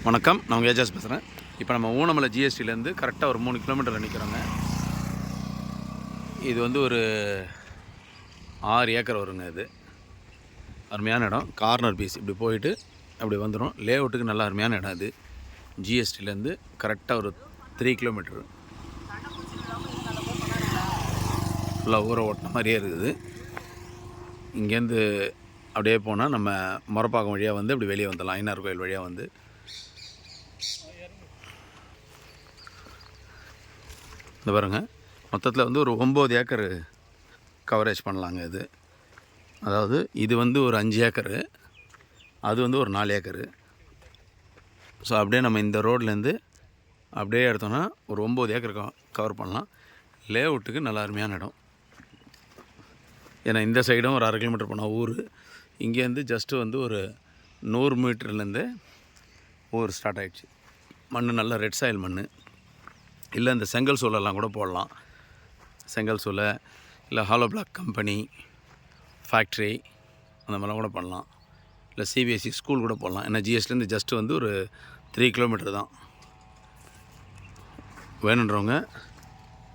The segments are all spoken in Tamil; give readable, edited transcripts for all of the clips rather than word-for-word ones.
வணக்கம், நான் உங்கள் ஏஜாஸ் பேசுகிறேன். இப்போ நம்ம ஊனமலை ஜிஎஸ்டிலேருந்து கரெக்டாக ஒரு 3 கிலோமீட்டர் நிற்கிறோங்க. இது வந்து ஒரு 6 ஏக்கர் வருங்க. இது அருமையான இடம். கார்னர் பீஸ் இப்படி போயிட்டு அப்படி வந்துடும். லேஅவுட்டுக்கு நல்ல அருமையான இடம். இது ஜிஎஸ்டிலேருந்து கரெக்டாக ஒரு 3 கிலோமீட்டரு ஃபுல்லாக ஊரை ஓட்டின மாதிரியே இருக்குது. இங்கேருந்து அப்படியே போனால் நம்ம மொரப்பாக்கம் வழியாக வந்து அப்படி வெளியே வந்துடலாம். ஐயனார் கோயில் வழியாக வந்து இந்த பாருங்க, மொத்தத்தில் வந்து ஒரு 9 ஏக்கர் கவரேஜ் பண்ணலாங்க. இது அதாவது இது வந்து ஒரு 5 ஏக்கரு, அது வந்து ஒரு 4 ஏக்கரு. ஸோ அப்படியே நம்ம இந்த ரோட்லேருந்து அப்படியே எடுத்தோன்னா ஒரு 9 ஏக்கர் கவர் பண்ணலாம். லேஅவுட்டுக்கு நல்ல அருமையான இடம். ஏன்னா இந்த சைடும் ஒரு 1/2 கிலோமீட்டர் போனால் ஊர். இங்கேருந்து ஜஸ்ட்டு வந்து ஒரு 100 மீட்டர்லேருந்து ஊர் ஸ்டார்ட் ஆகிடுச்சு. மண் நல்ல ரெட் சாயில் மண். இல்லை இந்த செங்கல் சூளெல்லாம் கூட போடலாம். செங்கல் சூளை இல்லை ஹாலோ பிளாக் கம்பெனி ஃபேக்ட்ரி அந்த மாதிரிலாம் கூட பண்ணலாம். இல்லை சிபிஎஸ்சி ஸ்கூல் கூட போடலாம். ஏன்னா ஜிஎஸ்டிலேருந்து ஜஸ்ட்டு வந்து ஒரு 3 கிலோமீட்டர் தான். வேணுன்றவங்க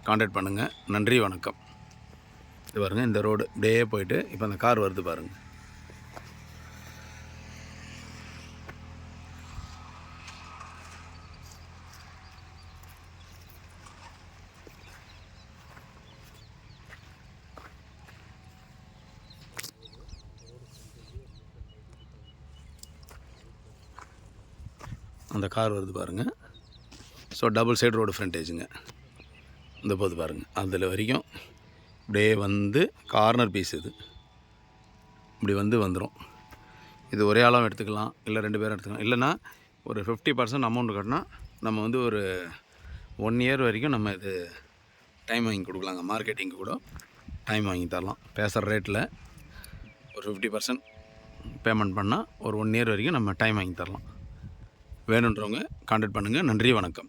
கான்டாக்ட் பண்ணுங்கள். நன்றி, வணக்கம். இது பாருங்கள், இந்த ரோடு இப்படியே போயிட்டு இப்போ அந்த கார் வருது பாருங்கள். அந்த கார் வருது பாருங்கள். ஸோ டபுள் சைடு ரோடு ஃப்ரண்டேஜுங்க. இந்த போது பாருங்கள், அதில் வரைக்கும் இப்படியே வந்து கார்னர் பீஸ் இது இப்படி வந்து வந்துடும். இது ஒரே ஆளாகவும் எடுத்துக்கலாம், இல்லை 2 பேரும் எடுத்துக்கலாம். இல்லைன்னா ஒரு 50% அமௌண்ட் கட்டினா நம்ம வந்து ஒரு 1 இயர் வரைக்கும் நம்ம இது டைம் வாங்கி கொடுக்கலாங்க. மார்க்கெட்டிங்கு கூட டைம் வாங்கி தரலாம். பேசுகிற ரேட்டில் ஒரு 50% பேமெண்ட் பண்ணால் ஒரு 1 இயர் வரைக்கும் நம்ம டைம் வாங்கி தரலாம். வேணுன்றவங்க கான்டாக்ட் பண்ணுங்கள். நன்றி, வணக்கம்.